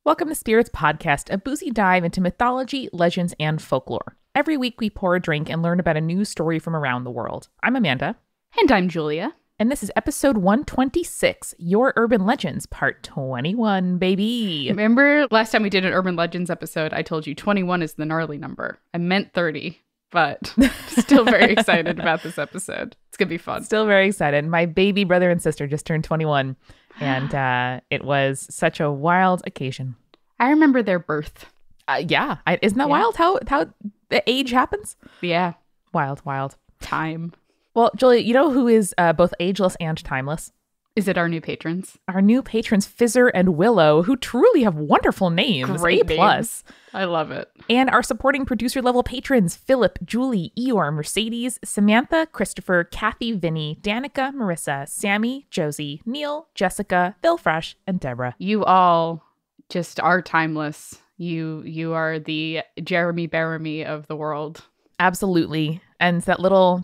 Welcome to Spirits Podcast, a boozy dive into mythology, legends, and folklore. Every week we pour a drink and learn about a new story from around the world. I'm Amanda. And I'm Julia. And this is episode 126, Your Urban Legends, part 21, baby. Remember last time we did an Urban Legends episode, I told you 21 is the gnarly number. I meant 30, but still very excited about this episode. It's going to be fun. Still very excited. My baby brother and sister just turned 21, and it was such a wild occasion. I remember their birth. Isn't that wild how the age happens? Yeah. Wild. Time. Well, Julia, you know who is both ageless and timeless? Is it our new patrons? Our new patrons, Fizzer and Willow, who truly have wonderful names. Great A+. names. I love it. And our supporting producer level patrons, Philip, Julie, Eeyore, Mercedes, Samantha, Christopher, Kathy, Vinny, Danica, Marissa, Sammy, Josie, Neil, Jessica, Phil Fresh, and Deborah. You all just are timeless. You are the Jeremy Baramy of the world. Absolutely. And that little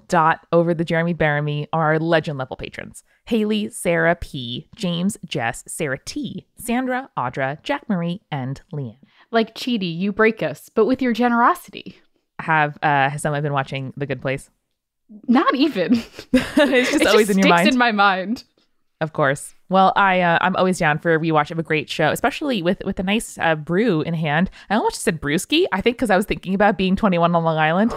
dot over the Jeremy Baramy are our legend level patrons. Haley, Sarah P, James, Jess, Sarah T, Sandra, Audra, Jack Marie, and Leanne. Like Chidi, you break us, but with your generosity. Has someone been watching The Good Place? Not even. It's just always in your mind. It sticks in my mind. Of course. Well, I'm always down for a rewatch of a great show, especially with a nice brew in hand. I almost said brewski, I think, because I was thinking about being 21 on Long Island.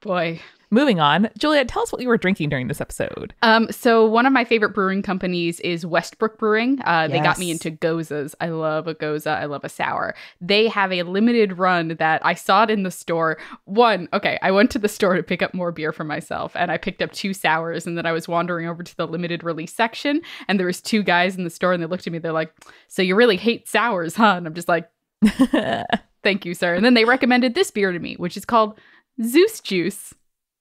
Boy. Moving on. Julia, tell us what you were drinking during this episode. So one of my favorite brewing companies is Westbrook Brewing. They got me Yes. into Gozas. I love a Goza. I love a sour. They have a limited run that I saw it in the store. I went to the store to pick up more beer for myself, and I picked up 2 sours, and then I was wandering over to the limited release section, and there was 2 guys in the store, and they looked at me. They're like, "So you really hate sours, huh?" And I'm just like, "Thank you, sir." And then they recommended this beer to me, which is called Zeus Juice.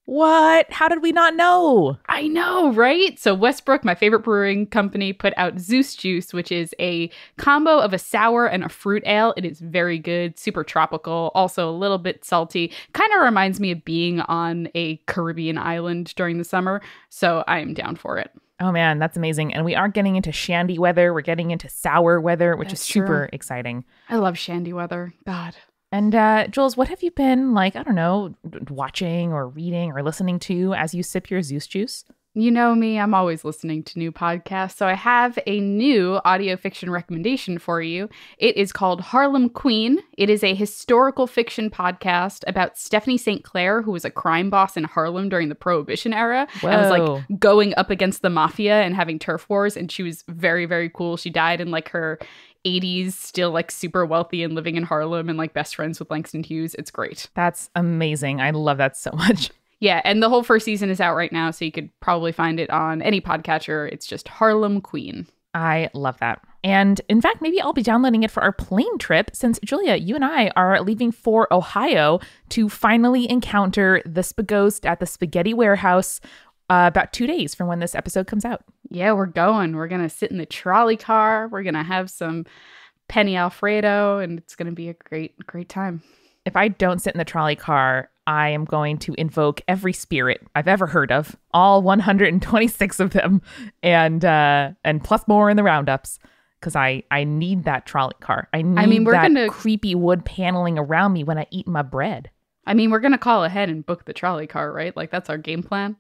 What? How did we not know? I know, right? So Westbrook, my favorite brewing company, put out Zeus Juice, which is a combo of a sour and a fruit ale. It is very good, super tropical, also a little bit salty. Kind of reminds me of being on a Caribbean island during the summer. So I am down for it. Oh man, that's amazing. And we are getting into shandy weather. We're getting into sour weather, which is super true. exciting. I love shandy weather. God. And Jules, what have you been watching or reading or listening to as you sip your Zeus juice? You know me, I'm always listening to new podcasts, so I have a new audio fiction recommendation for you. It is called Harlem Queen. It is a historical fiction podcast about Stephanie St. Clair, who was a crime boss in Harlem during the Prohibition era. Whoa. And was like going up against the mafia and having turf wars, and she was very, very cool. She died in like her 80s, still like super wealthy and living in Harlem and like best friends with Langston Hughes. It's great. That's amazing. I love that so much. Yeah, and the whole first season is out right now, so you could probably find it on any podcatcher. It's just Harlem Queen. I love that. And in fact, maybe I'll be downloading it for our plane trip since, Julia, you and I are leaving for Ohio to finally encounter the Spaghost at the Spaghetti Warehouse about 2 days from when this episode comes out. Yeah, we're going. We're going to sit in the trolley car. We're going to have some Penny Alfredo, and it's going to be a great time. If I don't sit in the trolley car, I am going to invoke every spirit I've ever heard of, all 126 of them, and plus more in the roundups, because I need that trolley car. I need that creepy wood paneling around me when I eat my bread. I mean, we're going to call ahead and book the trolley car, right? Like, that's our game plan.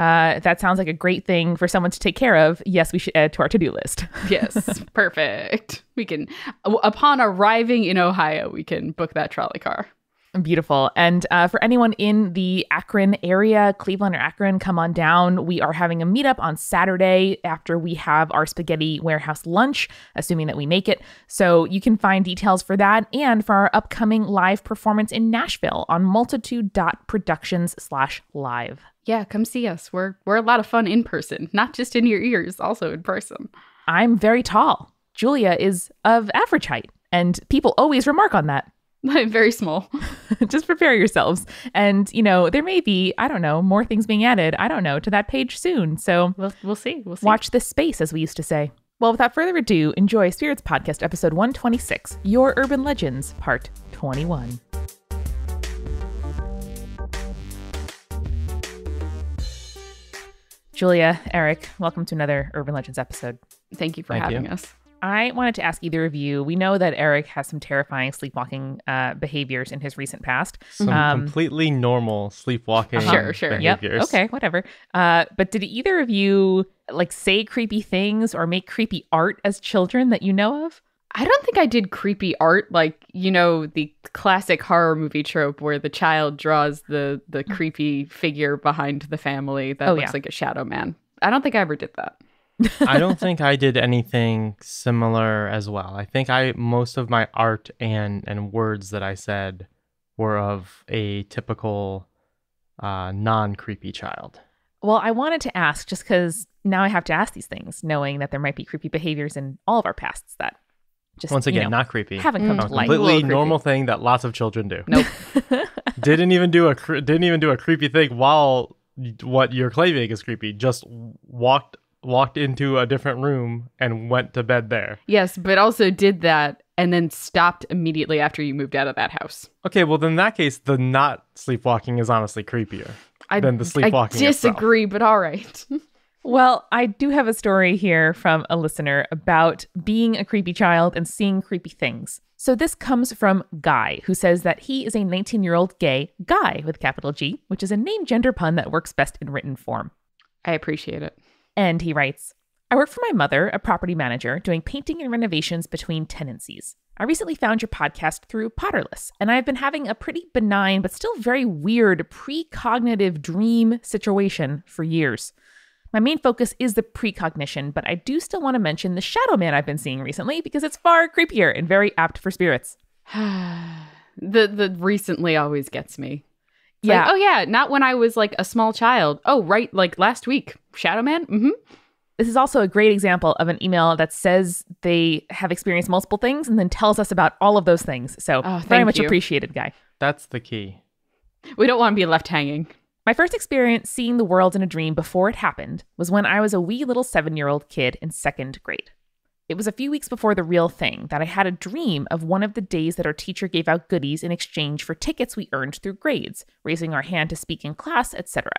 That sounds like a great thing for someone to take care of. Yes, we should add to our to-do list. Yes, perfect. We can, upon arriving in Ohio, we can book that trolley car. Beautiful. And for anyone in the Akron area, Cleveland or Akron, come on down. We are having a meetup on Saturday after we have our Spaghetti Warehouse lunch, assuming that we make it. So you can find details for that and for our upcoming live performance in Nashville on multitude.productions/live. Yeah, come see us. We're a lot of fun in person, not just in your ears, also in person. I'm very tall. Julia is of average height, and people always remark on that. I'm very small. Just prepare yourselves. And, there may be, more things being added, to that page soon. So we'll see. Watch this space, as we used to say. Well, without further ado, enjoy Spirits Podcast, episode 126, Your Urban Legends, part 21. Julia, Eric, welcome to another Urban Legends episode. Thank you for having us. I wanted to ask either of you, we know that Eric has some terrifying sleepwalking behaviors in his recent past. Some completely normal sleepwalking Sure. Yep. behaviors. Okay, whatever. But did either of you like say creepy things or make creepy art as children that you know of? I don't think I did creepy art, like, you know, the classic horror movie trope where the child draws the creepy figure behind the family that looks like a shadow man. I don't think I ever did that. I don't think I did anything similar as well. I think most of my art and words that I said were of a typical non-creepy child. Well, I wanted to ask just because now I have to ask these things, knowing that there might be creepy behaviors in all of our pasts that just, once again, not creepy. Haven't come to light. Completely normal thing that lots of children do. Nope. Didn't even do a creepy thing while what you're claiming is creepy. Just walked into a different room and went to bed there. Yes, but also did that and then stopped immediately after you moved out of that house. Okay, well, then in that case, the not sleepwalking is honestly creepier than the sleepwalking I disagree, but all right. Well, I do have a story here from a listener about being a creepy child and seeing creepy things. So this comes from Guy, who says that he is a 19-year-old gay guy with capital G, which is a name gender pun that works best in written form. I appreciate it. And he writes, I work for my mother, a property manager, doing painting and renovations between tenancies. I recently found your podcast through Potterless, and I've been having a pretty benign but still very weird precognitive dream situation for years. My main focus is the precognition, but I do still want to mention the shadow man I've been seeing recently because it's far creepier and very apt for spirits. The recently always gets me. It's Yeah. like, oh yeah, not when I was like a small child. Oh, right, like last week. Shadow man? Mm-hmm. This is also a great example of an email that says they have experienced multiple things and then tells us about all of those things. So very much appreciated, Guy. That's the key. We don't want to be left hanging. My first experience seeing the world in a dream before it happened was when I was a wee little 7-year-old kid in 2nd grade. It was a few weeks before the real thing that I had a dream of one of the days that our teacher gave out goodies in exchange for tickets we earned through grades, raising our hand to speak in class, etc.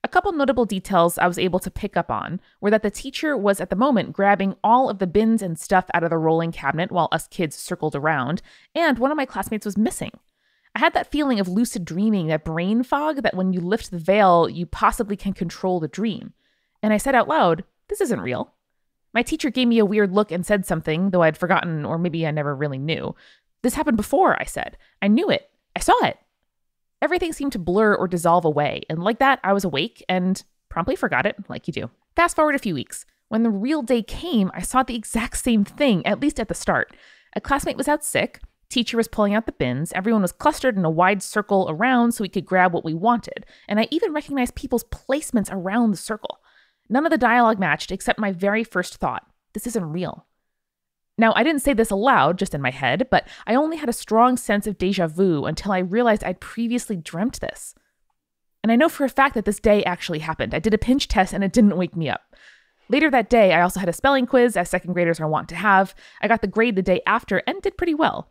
A couple notable details I was able to pick up on were that the teacher was at the moment grabbing all of the bins and stuff out of the rolling cabinet while us kids circled around, and one of my classmates was missing. I had that feeling of lucid dreaming, that brain fog, that when you lift the veil, you possibly can control the dream. And I said out loud, this isn't real. My teacher gave me a weird look and said something, though I'd forgotten, or maybe I never really knew. This happened before, I said. I knew it. I saw it. Everything seemed to blur or dissolve away, and like that, I was awake and promptly forgot it, like you do. Fast forward a few weeks. When the real day came, I saw the exact same thing, at least at the start. A classmate was out sick. Teacher was pulling out the bins. Everyone was clustered in a wide circle around so we could grab what we wanted. And I even recognized people's placements around the circle. None of the dialogue matched except my very first thought. This isn't real. Now, I didn't say this aloud, just in my head, but I only had a strong sense of déjà vu until I realized I'd previously dreamt this. And I know for a fact that this day actually happened. I did a pinch test and it didn't wake me up. Later that day, I also had a spelling quiz, as 2nd graders are wont to have. I got the grade the day after and did pretty well.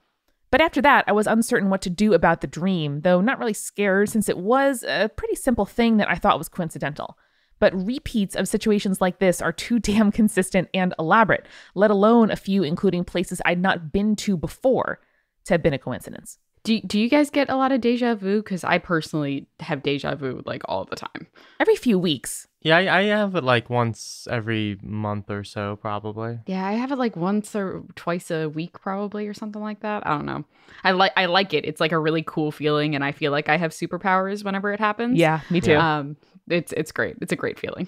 But after that, I was uncertain what to do about the dream, though not really scared since it was a pretty simple thing that I thought was coincidental. But repeats of situations like this are too damn consistent and elaborate, let alone a few including places I'd not been to before, to have been a coincidence. Do you guys get a lot of deja vu? Because I personally have deja vu like all the time. Every few weeks. Yeah, I have it like once every month or so, probably. Yeah, I have it like once or twice a week, probably, or something like that. I don't know. I like it. It's like a really cool feeling, and I feel like I have superpowers whenever it happens. Yeah, me too. It's great. It's a great feeling.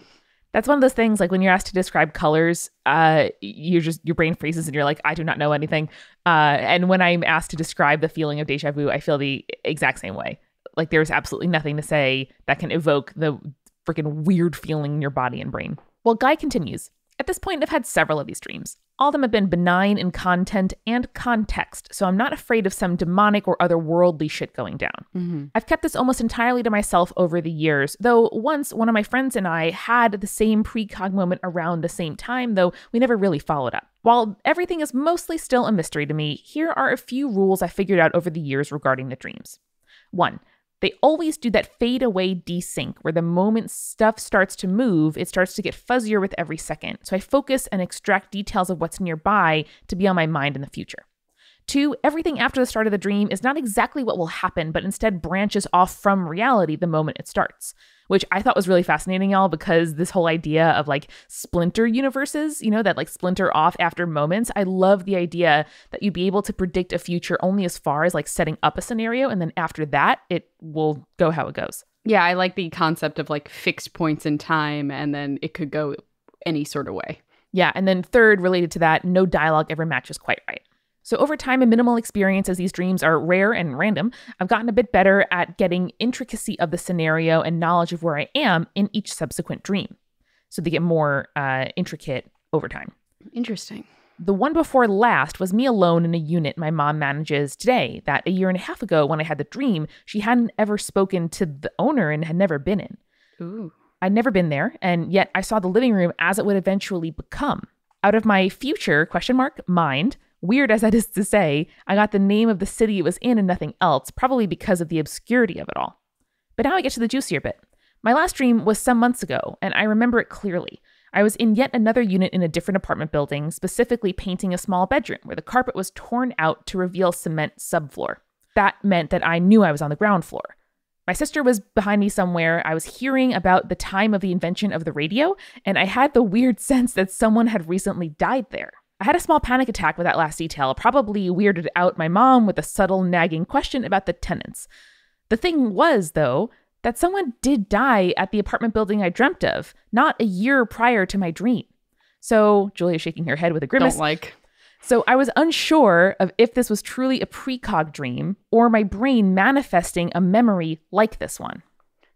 That's one of those things, like when you're asked to describe colors, your brain freezes and you're like, I do not know anything. And when I'm asked to describe the feeling of deja vu, I feel the exact same way. Like there's absolutely nothing to say that can evoke the freaking weird feeling in your body and brain. Well, Guy continues. At this point, I've had several of these dreams. All of them have been benign in content and context, so I'm not afraid of some demonic or otherworldly shit going down. Mm-hmm. I've kept this almost entirely to myself over the years, though once one of my friends and I had the same precog moment around the same time, though we never really followed up. While everything is mostly still a mystery to me, here are a few rules I figured out over the years regarding the dreams. 1. They always do that fade away desync where the moment stuff starts to move, it starts to get fuzzier with every second. So I focus and extract details of what's nearby to be on my mind in the future. 2, everything after the start of the dream is not exactly what will happen, but instead branches off from reality the moment it starts, which I thought was really fascinating, y'all, because this whole idea of like splinter universes, that like splinter off after moments. I love the idea that you'd be able to predict a future only as far as like setting up a scenario. And then after that, it will go how it goes. Yeah, I like the concept of like fixed points in time, and then it could go any sort of way. Yeah. And then 3rd, related to that, no dialogue ever matches quite right. So over time and minimal experience, as these dreams are rare and random, I've gotten a bit better at getting intricacy of the scenario and knowledge of where I am in each subsequent dream. So they get more intricate over time. Interesting. The one before last was me alone in a unit my mom manages today that a year and a half ago when I had the dream, she hadn't ever spoken to the owner and had never been in. Ooh. I'd never been there, and yet I saw the living room as it would eventually become. Out of my future, mind, weird as that is to say, I got the name of the city it was in and nothing else, probably because of the obscurity of it all. But now I get to the juicier bit. My last dream was some months ago, and I remember it clearly. I was in yet another unit in a different apartment building, specifically painting a small bedroom where the carpet was torn out to reveal cement subfloor. That meant that I knew I was on the ground floor. My sister was behind me somewhere. I was hearing about the time of the invention of the radio, and I had the weird sense that someone had recently died there. I had a small panic attack with that last detail, probably weirded out my mom with a subtle nagging question about the tenants. The thing was, though, that someone did die at the apartment building I dreamt of, not a year prior to my dream. So, Julia's shaking her head with a grimace. So I was unsure of if this was truly a precog dream or my brain manifesting a memory like this one.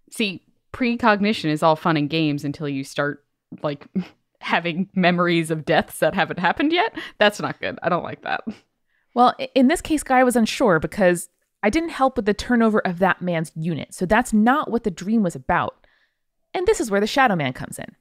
See, precognition is all fun and games until you start, like, having memories of deaths that haven't happened yet. That's not good. I don't like that. Well, in this case, Guy was unsure because I didn't help with the turnover of that man's unit. So that's not what the dream was about. And this is where the Shadow Man comes in.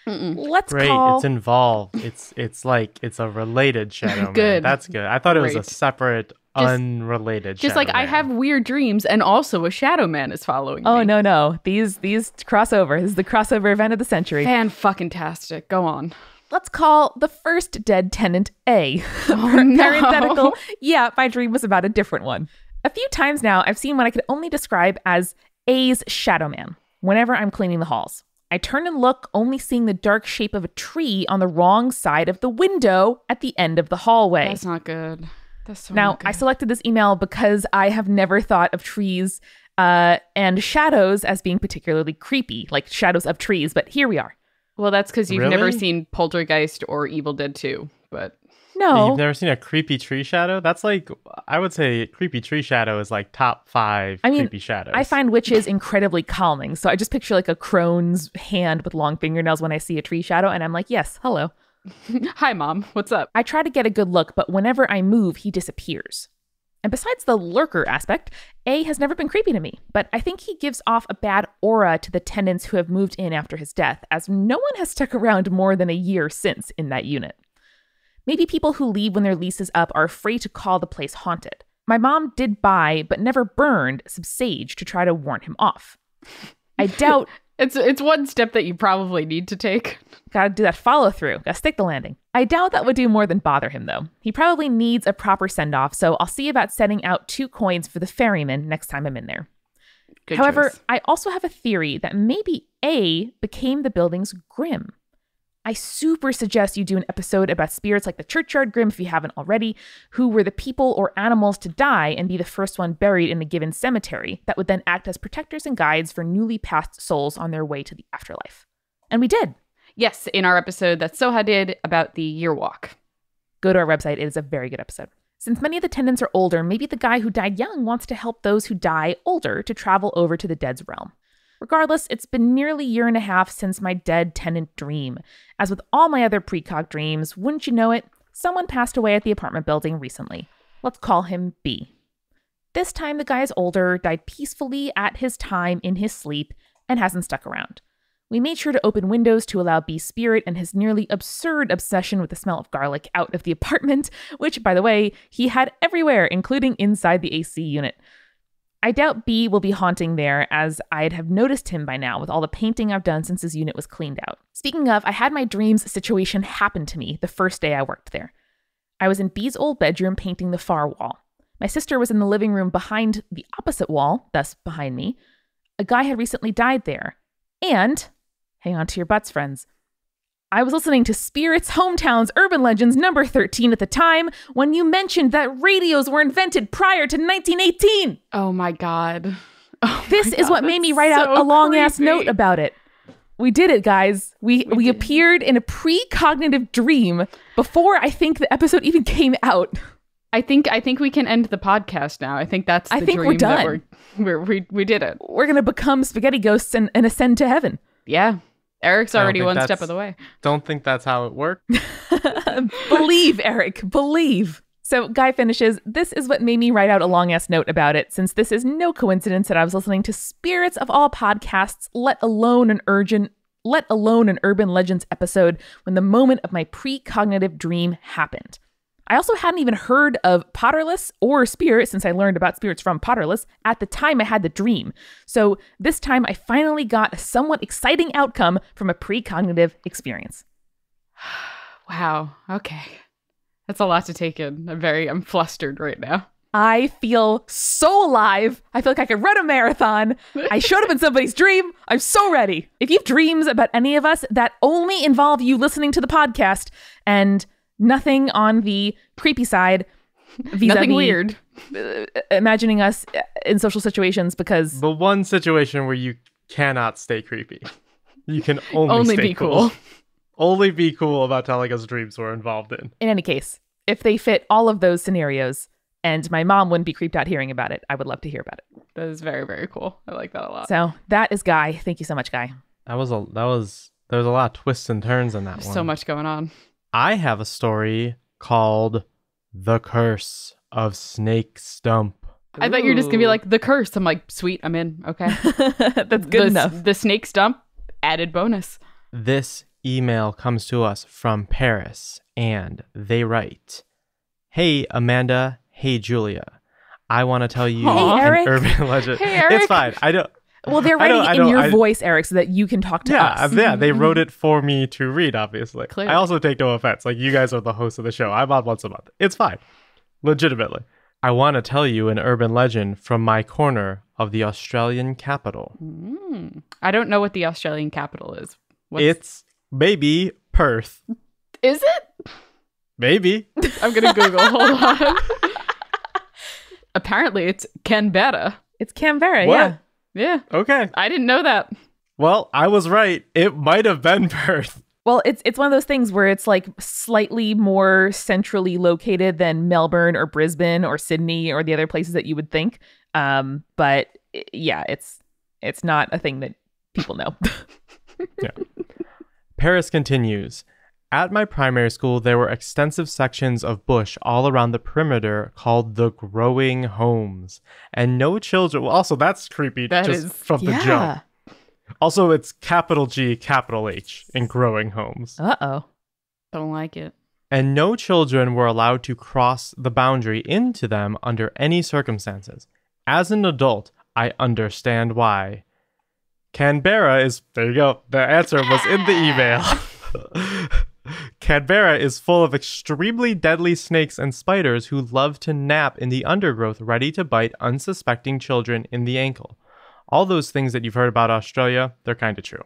Let's Great, call... it's involved. It's like it's a related Shadow Man. Good. That's good. I thought it was Great. a separate, unrelated Just Shadow like Man. I have weird dreams and also a Shadow Man is following me. Oh, no. These crossover. This is the crossover event of the century. Fan-fucking-tastic. Go on. Let's call the first dead tenant A. Oh, no. Parenthetical. Yeah, my dream was about a different one. A few times now, I've seen what I could only describe as A's Shadow Man whenever I'm cleaning the halls. I turn and look, only seeing the dark shape of a tree on the wrong side of the window at the end of the hallway. That's not good. That's so Now, not good. I selected this email because I have never thought of trees and shadows as being particularly creepy, like shadows of trees, but here we are. Well, that's because you've never Really? seen Poltergeist or Evil Dead 2, but... No. You've never seen a creepy tree shadow? That's like, I would say creepy tree shadow is like top 5 creepy shadows. I find witches incredibly calming. So I just picture like a crone's hand with long fingernails when I see a tree shadow. And I'm like, yes, hello. Hi, Mom. What's up? I try to get a good look, but whenever I move, he disappears. And besides the lurker aspect, A has never been creepy to me. But I think he gives off a bad aura to the tenants who have moved in after his death, as no one has stuck around more than a year since in that unit. Maybe people who leave when their lease is up are afraid to call the place haunted. My mom did buy, but never burned, some sage to try to warn him off. I doubt... It's one step that you probably need to take. Gotta do that follow through. Gotta stick the landing. I doubt that would do more than bother him, though. He probably needs a proper send-off, so I'll see about setting out 2 coins for the ferryman next time I'm in there. Good However, choice. I also have a theory that maybe A became the building's Grim. I super suggest you do an episode about spirits like the Churchyard Grim if you haven't already, who were the people or animals to die and be the first one buried in a given cemetery that would then act as protectors and guides for newly passed souls on their way to the afterlife. And we did. Yes, in our episode that Soha did about the year walk. Go to our website. It is a very good episode. Since many of the tenants are older, maybe the guy who died young wants to help those who die older to travel over to the dead's realm. Regardless, it's been nearly a year and a half since my dead tenant dream. As with all my other precog dreams, wouldn't you know it, someone passed away at the apartment building recently. Let's call him B. This time the guy is older, died peacefully at his time in his sleep, and hasn't stuck around. We made sure to open windows to allow B's spirit and his nearly absurd obsession with the smell of garlic out of the apartment, which, by the way, he had everywhere, including inside the AC unit. I doubt B will be haunting there, as I'd have noticed him by now with all the painting I've done since his unit was cleaned out. Speaking of, I had my dreams situation happen to me the first day I worked there. I was in B's old bedroom painting the far wall. My sister was in the living room behind the opposite wall, thus behind me. A guy had recently died there. And, hang on to your butts, friends, I was listening to Spirit's Hometowns Urban Legends number 13 at the time when you mentioned that radios were invented prior to 1918. Oh my God. This is what made me write out a long-ass note about it. We did it, guys. We appeared in a precognitive dream before I think the episode even came out. I think we can end the podcast now. I think that's the dream. We're done. That we did it. We're going to become spaghetti ghosts and ascend to heaven. Yeah. Eric's already one step of the way. Don't think that's how it worked. Believe, Eric. Believe. So Guy finishes, this is what made me write out a long-ass note about it, since this is no coincidence that I was listening to Spirits of all podcasts, let alone an Urban Legends episode when the moment of my precognitive dream happened. I also hadn't even heard of Potterless or Spirit since I learned about spirits from Potterless at the time I had the dream. So this time I finally got a somewhat exciting outcome from a precognitive experience. Wow. Okay. That's a lot to take in. I'm flustered right now. I feel so alive. I feel like I could run a marathon. I showed up in somebody's dream. I'm so ready. If you have dreams about any of us that only involve you listening to the podcast and nothing on the creepy side, nothing weird, imagining us in social situations, because the one situation where you cannot stay creepy, you can only stay be cool. Only be cool about telling us dreams we're involved in. In any case, if they fit all of those scenarios and my mom wouldn't be creeped out hearing about it, I would love to hear about it. That is very, very cool. I like that a lot. So that is Guy. Thank you so much, Guy. There was a lot of twists and turns in that one. So much going on. I have a story called The Curse of Snake Stump. I thought you were just going to be like, The Curse. I'm like, sweet, I'm in. Okay. That's good enough. The Snake Stump, added bonus. This email comes to us from Paris, and they write, "Hey, Amanda. Hey, Julia. I want to tell you an urban legend." Hey, Eric. It's fine. I don't. Well, they're writing in your voice, Eric, so that you can talk to us. Yeah, they wrote it for me to read, obviously. Clearly. I also take no offense. Like, you guys are the host of the show. I'm on once a month. It's fine. Legitimately. I want to tell you an urban legend from my corner of the Australian capital. I don't know what the Australian capital is. It's maybe Perth. Is it? Maybe. I'm going to Google. Hold on. Apparently, it's Canberra. It's Canberra, What? yeah. Yeah. Okay. I didn't know that. Well, I was right. It might have been Perth. Well, it's one of those things where it's like slightly more centrally located than Melbourne or Brisbane or Sydney or the other places that you would think. But yeah, it's not a thing that people know. Yeah. Paris continues. At my primary school, there were extensive sections of bush all around the perimeter called the growing homes. And no children... Well, also, that's creepy from the jump. Also, it's capital G, capital H in growing homes. Uh-oh. Don't like it. And no children were allowed to cross the boundary into them under any circumstances. As an adult, I understand why. Canberra is... There you go. The answer was in the email. Canberra is full of extremely deadly snakes and spiders who love to nap in the undergrowth, ready to bite unsuspecting children in the ankle. All those things that you've heard about Australia, they're kind of true.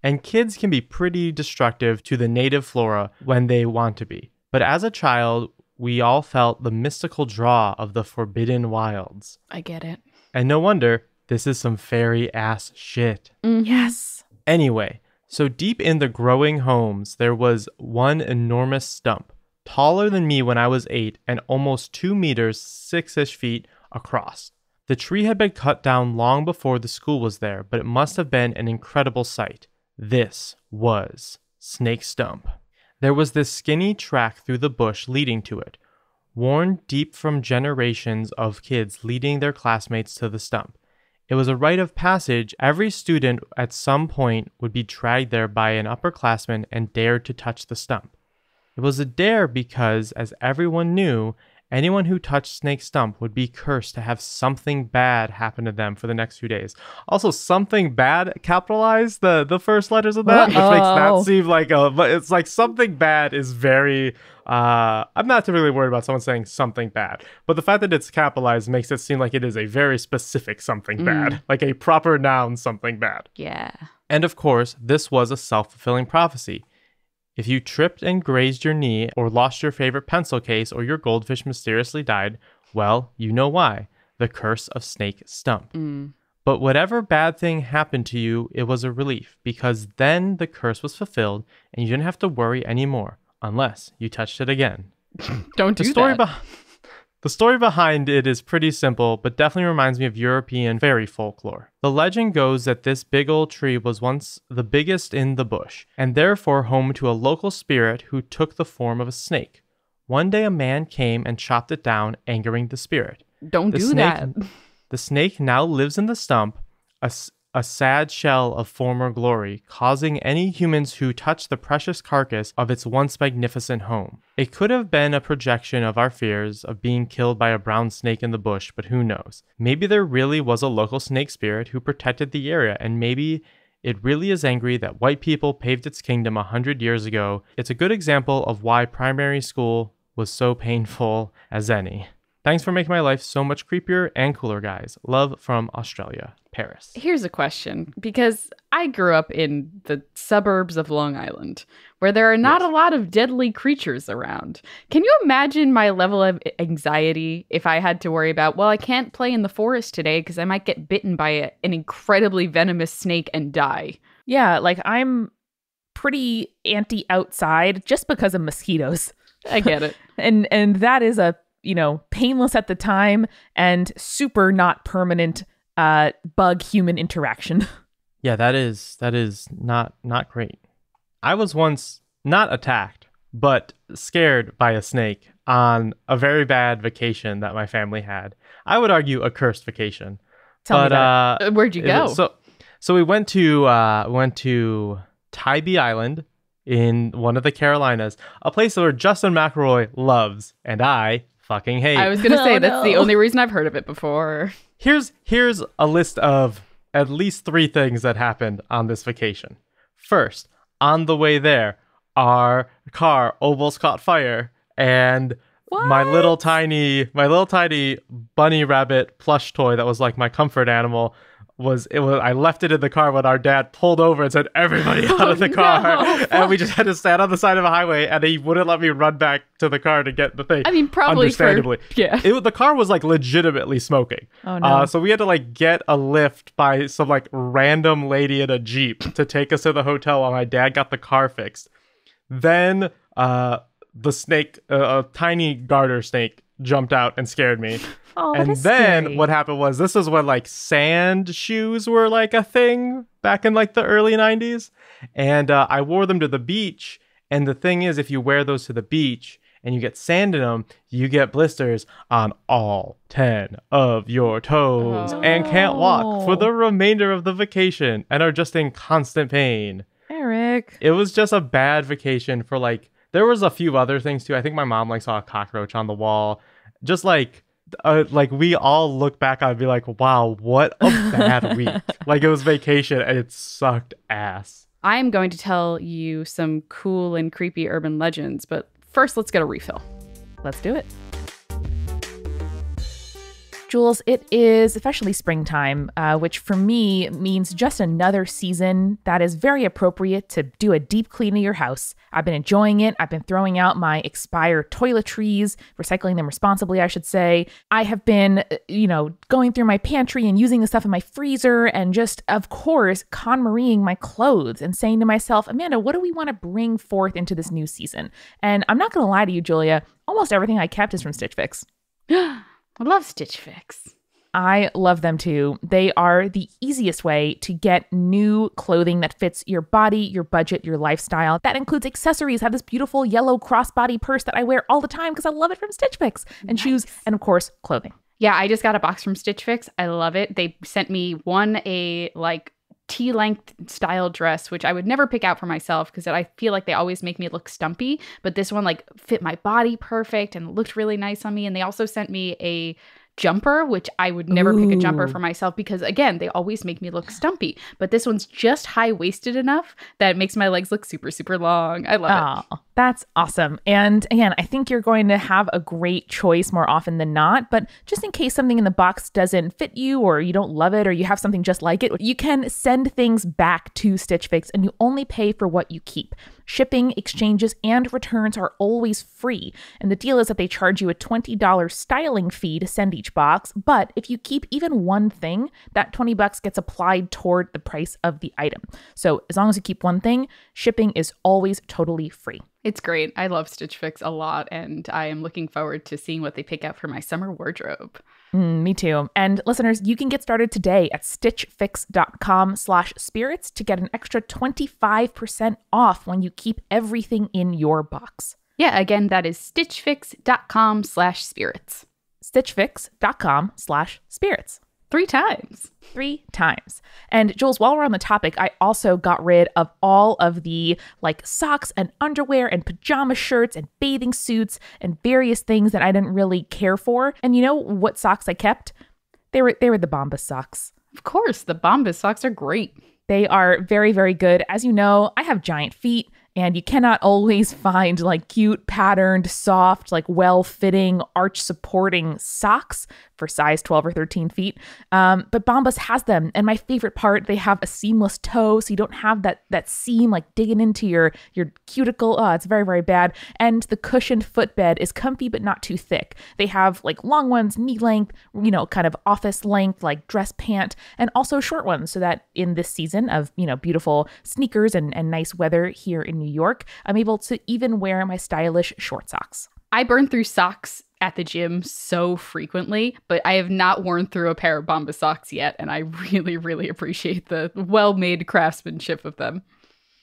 And kids can be pretty destructive to the native flora when they want to be. But as a child, we all felt the mystical draw of the forbidden wilds. I get it. And no wonder, this is some fairy-ass shit. Mm-hmm. Yes. Anyway, so deep in the growing homes, there was one enormous stump, taller than me when I was 8 and almost 2 meters, 6-ish feet across. The tree had been cut down long before the school was there, but it must have been an incredible sight. This was Snake Stump. There was this skinny track through the bush leading to it, worn deep from generations of kids leading their classmates to the stump. It was a rite of passage. Every student at some point would be dragged there by an upperclassman and dared to touch the stump. It was a dare because, as everyone knew, Anyone who touched Snake's stump would be cursed to have something bad happen to them for the next few days. Also, something bad, capitalize the first letters of that, which makes that seem like but it's like something bad is very, I'm not typically worried about someone saying something bad, but the fact that it's capitalized makes it seem like it is a very specific something bad, like a proper noun something bad. Yeah. And of course, this was a self-fulfilling prophecy. If you tripped and grazed your knee, or lost your favorite pencil case, or your goldfish mysteriously died, well, you know why. The curse of Snake Stump. But whatever bad thing happened to you, it was a relief, because then the curse was fulfilled, and you didn't have to worry anymore, unless you touched it again. Don't do that. The story behind it is pretty simple, but definitely reminds me of European fairy folklore. The legend goes that this big old tree was once the biggest in the bush, and therefore home to a local spirit who took the form of a snake. One day a man came and chopped it down, angering the spirit. Don't do that. The snake now lives in the stump, a sad shell of former glory, causing any humans who touch the precious carcass of its once magnificent home. It could have been a projection of our fears of being killed by a brown snake in the bush, but who knows? Maybe there really was a local snake spirit who protected the area, and maybe it really is angry that white people paved its kingdom 100 years ago. It's a good example of why primary school was so painful as any. Thanks for making my life so much creepier and cooler, guys. Love from Australia, Paris. Here's a question, because I grew up in the suburbs of Long Island, where there are not a lot of deadly creatures around. Can you imagine my level of anxiety if I had to worry about, well, I can't play in the forest today because I might get bitten by an incredibly venomous snake and die? Yeah, like I'm pretty anti-outside just because of mosquitoes. I get it. and that is a painless at the time and super not permanent bug human interaction. Yeah, that is not great. I was once not attacked, but scared by a snake on a very bad vacation that my family had. I would argue a cursed vacation. Tell me about it. Where'd you go? So we went to Tybee Island in one of the Carolinas, a place where Justin McElroy loves, and I fucking hate. I was gonna say that's the only reason I've heard of it before. Here's a list of at least 3 things that happened on this vacation. First, on the way there, our car almost caught fire, and my little tiny bunny rabbit plush toy that was like my comfort animal I left it in the car when our dad pulled over and said, "Everybody out of the car." And we just had to stand on the side of a highway, and he wouldn't let me run back to the car to get the thing. I mean, probably understandably. The car was like legitimately smoking. Oh no. So we had to like get a lift by some like random lady in a Jeep to take us to the hotel while my dad got the car fixed. Then the snake, a tiny garter snake, jumped out and scared me. Oh, and then scary. What happened was, this is when like sand shoes were like a thing back in like the early 90s. And I wore them to the beach. And the thing is, if you wear those to the beach and you get sand in them, you get blisters on all 10 of your toes and can't walk for the remainder of the vacation and are just in constant pain. Eric. It was just a bad vacation for like, there was a few other things too. I think my mom like saw a cockroach on the wall. Just like we all look back on and be like, wow, what a bad week. Like it was vacation and it sucked ass. I am going to tell you some cool and creepy urban legends, but first let's get a refill. Let's do it. Jules, it is officially springtime, which for me means just another season that is very appropriate to do a deep clean of your house. I've been enjoying it. I've been throwing out my expired toiletries, recycling them responsibly, I should say. I have been, going through my pantry and using the stuff in my freezer and just, of course, KonMariing my clothes and saying to myself, Amanda, what do we want to bring forth into this new season? And I'm not going to lie to you, Julia, almost everything I kept is from Stitch Fix. I love Stitch Fix. I love them too. They are the easiest way to get new clothing that fits your body, your budget, your lifestyle. That includes accessories. I have this beautiful yellow crossbody purse that I wear all the time because I love it from Stitch Fix. And shoes, and of course, clothing. Yeah, I just got a box from Stitch Fix. I love it. They sent me a tea length style dress, which I would never pick out for myself because I feel like they always make me look stumpy. But this one like fit my body perfect and looked really nice on me. And they also sent me a jumper, which I would never pick a jumper for myself because, again, they always make me look stumpy. But this one's just high-waisted enough that it makes my legs look super, super long. I love it. That's awesome. And again, I think you're going to have a great choice more often than not. But just in case something in the box doesn't fit you or you don't love it or you have something just like it, you can send things back to Stitch Fix and you only pay for what you keep. Shipping, exchanges, and returns are always free. And the deal is that they charge you a $20 styling fee to send each box. But if you keep even one thing, that $20 gets applied toward the price of the item. So as long as you keep one thing, shipping is always totally free. It's great. I love Stitch Fix a lot, and I am looking forward to seeing what they pick out for my summer wardrobe. Me too. And listeners, you can get started today at stitchfix.com/spirits to get an extra 25% off when you keep everything in your box. Yeah, again, that is stitchfix.com/spirits. stitchfix.com/spirits. 3 times. 3 times. And Jules, while we're on the topic, I also got rid of all of the like socks and underwear and pajama shirts and bathing suits and various things that I didn't really care for. And you know what socks I kept? They were the Bombas socks. Of course, the Bombas socks are great. They are very, very good. As you know, I have giant feet. And you cannot always find like cute, patterned, soft, like well-fitting, arch-supporting socks for size 12 or 13 feet. But Bombas has them. And my favorite part, they have a seamless toe, so you don't have that seam like digging into your cuticle. Oh, it's very, very bad. And the cushioned footbed is comfy but not too thick. They have like long ones, knee length, kind of office length, like dress pant, and also short ones so that in this season of, beautiful sneakers and nice weather here in New York, I'm able to even wear my stylish short socks. I burn through socks at the gym so frequently, but I have not worn through a pair of Bombas socks yet, and I really, really appreciate the well-made craftsmanship of them.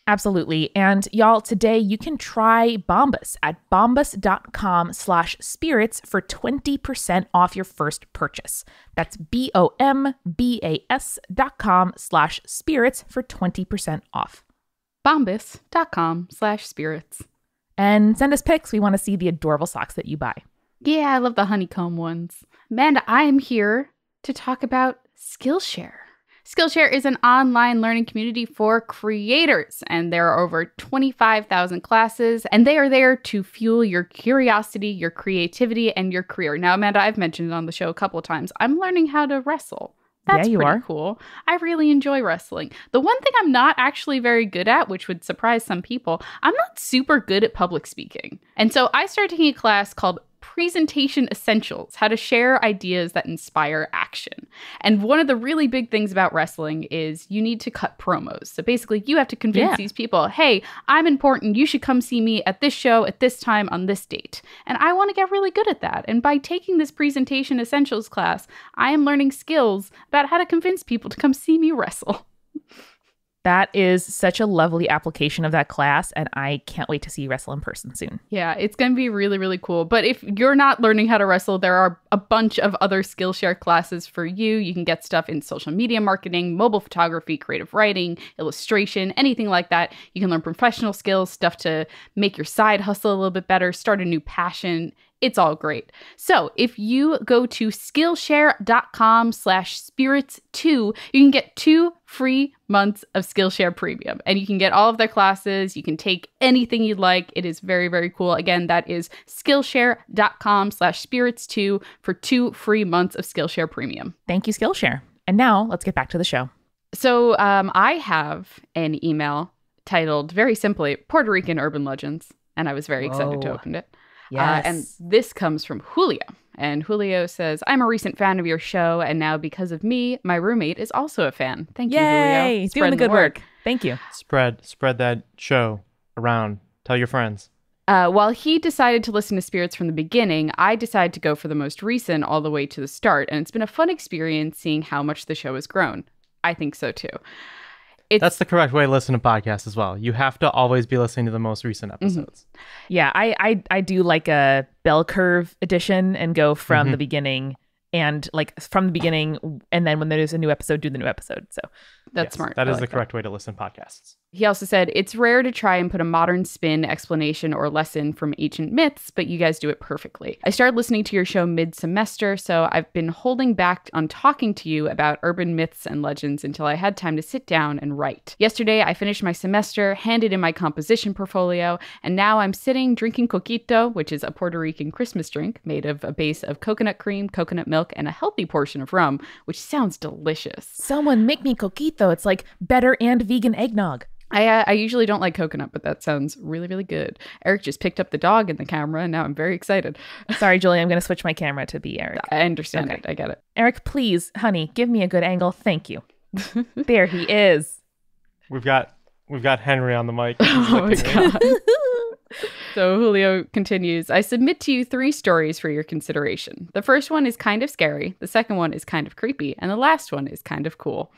Absolutely. And y'all, today you can try Bombas at bombas.com/spirits for 20% off your first purchase. That's BOMBAS.com/spirits for 20% off. Bombas.com/spirits. And send us pics. We want to see the adorable socks that you buy. Yeah, I love the honeycomb ones. Amanda, I am here to talk about Skillshare. Skillshare is an online learning community for creators, and there are over 25,000 classes, and they are there to fuel your curiosity, your creativity, and your career. Now, Amanda, I've mentioned it on the show a couple of times. I'm learning how to wrestle. That's pretty cool. I really enjoy wrestling. The one thing I'm not actually very good at, which would surprise some people, I'm not super good at public speaking. And so I started taking a class called Presentation Essentials, how to share ideas that inspire action. And one of the really big things about wrestling is you need to cut promos. So basically you have to convince these people, hey, I'm important. You should come see me at this show at this time on this date. And I want to get really good at that. And by taking this Presentation Essentials class, I am learning skills about how to convince people to come see me wrestle. That is such a lovely application of that class, and I can't wait to see you wrestle in person soon. Yeah, it's going to be really, really cool. But if you're not learning how to wrestle, there are a bunch of other Skillshare classes for you. You can get stuff in social media marketing, mobile photography, creative writing, illustration, anything like that. You can learn professional skills, stuff to make your side hustle a little bit better, start a new passion. It's all great. So if you go to Skillshare.com/spirits2, you can get 2 free months of Skillshare Premium. And you can get all of their classes. You can take anything you'd like. It is very, very cool. Again, that is Skillshare.com/spirits2 for 2 free months of Skillshare Premium. Thank you, Skillshare. And now let's get back to the show. So I have an email titled, very simply, Puerto Rican Urban Legends. And I was very excited to open it. Yes. And this comes from Julio. And Julio says, I'm a recent fan of your show, and now because of me, my roommate is also a fan. Thank you, Julio. Doing the good work. Thank you. Spread that show around. Tell your friends. While he decided to listen to Spirits from the beginning, I decided to go for the most recent all the way to the start. And it's been a fun experience seeing how much the show has grown. I think so, too. That's the correct way to listen to podcasts as well. You have to always be listening to the most recent episodes. Yeah, I do like a bell curve edition and go from the beginning and like from the beginning, and then when there's a new episode, do the new episode. So That's smart. That I is like the that. correct way to listen to podcasts. He also said, it's rare to try and put a modern spin, explanation, or lesson from ancient myths, but you guys do it perfectly. I started listening to your show mid-semester, so I've been holding back on talking to you about urban myths and legends until I had time to sit down and write. Yesterday, I finished my semester, handed in my composition portfolio, and now I'm sitting drinking coquito, which is a Puerto Rican Christmas drink made of a base of coconut cream, coconut milk, and a healthy portion of rum, which sounds delicious. someone make me coquito. It's like better and vegan eggnog. I usually don't like coconut, but that sounds really, really good. Eric just picked up the dog in the camera, and now I'm very excited. Sorry, Julie, I'm going to switch my camera to be Eric. I understand Okay. it. I get it. Eric, please, honey, give me a good angle. Thank you. There he is. We've got Henry on the mic. He's Oh my licking me. God. So Julio continues, I submit to you 3 stories for your consideration. The first one is kind of scary, the second one is kind of creepy, and the last one is kind of cool.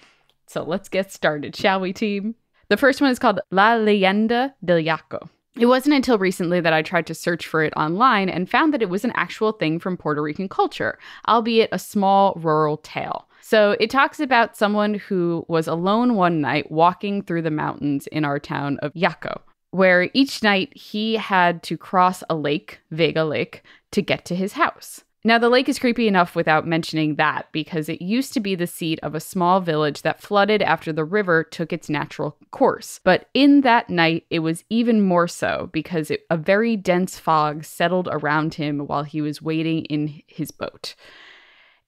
So let's get started, shall we, team? The first one is called La Leyenda del Yaco. It wasn't until recently that I tried to search for it online and found that it was an actual thing from Puerto Rican culture, albeit a small rural tale. So it talks about someone who was alone one night walking through the mountains in our town of Yaco, where each night he had to cross a lake, Vega Lake, to get to his house. Now, the lake is creepy enough without mentioning that because it used to be the seat of a small village that flooded after the river took its natural course. But in that night, it was even more so because a very dense fog settled around him while he was waiting in his boat.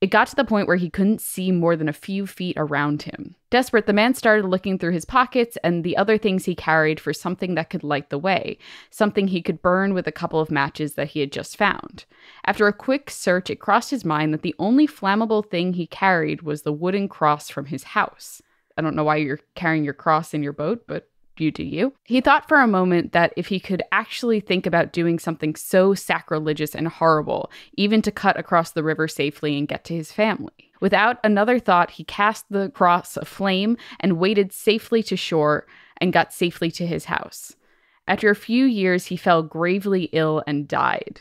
It got to the point where he couldn't see more than a few feet around him. Desperate, the man started looking through his pockets and the other things he carried for something that could light the way, something he could burn with a couple of matches that he had just found. After a quick search, it crossed his mind that the only flammable thing he carried was the wooden cross from his house. I don't know why you're carrying your cross in your boat, but you do you. He thought for a moment that if he could actually think about doing something so sacrilegious and horrible, even to cut across the river safely and get to his family. Without another thought, he cast the cross aflame and waded safely to shore and got safely to his house. After a few years, he fell gravely ill and died.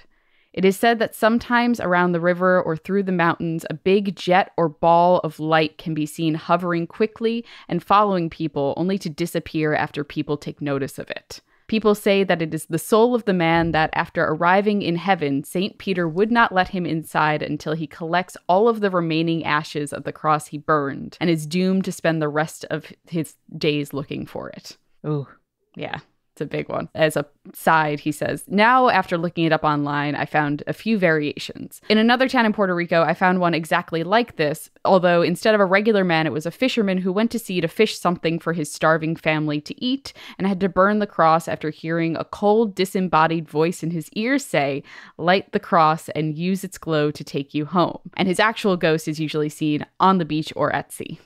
It is said that sometimes around the river or through the mountains, a big jet or ball of light can be seen hovering quickly and following people only to disappear after people take notice of it. People say that it is the soul of the man that, after arriving in heaven, St. Peter would not let him inside until he collects all of the remaining ashes of the cross he burned and is doomed to spend the rest of his days looking for it. Ooh. Yeah. It's a big one. As a side, he says, now after looking it up online, I found a few variations. In another town in Puerto Rico, I found one exactly like this, although instead of a regular man, it was a fisherman who went to sea to fish something for his starving family to eat and had to burn the cross after hearing a cold, disembodied voice in his ear say, light the cross and use its glow to take you home. And his actual ghost is usually seen on the beach or at sea.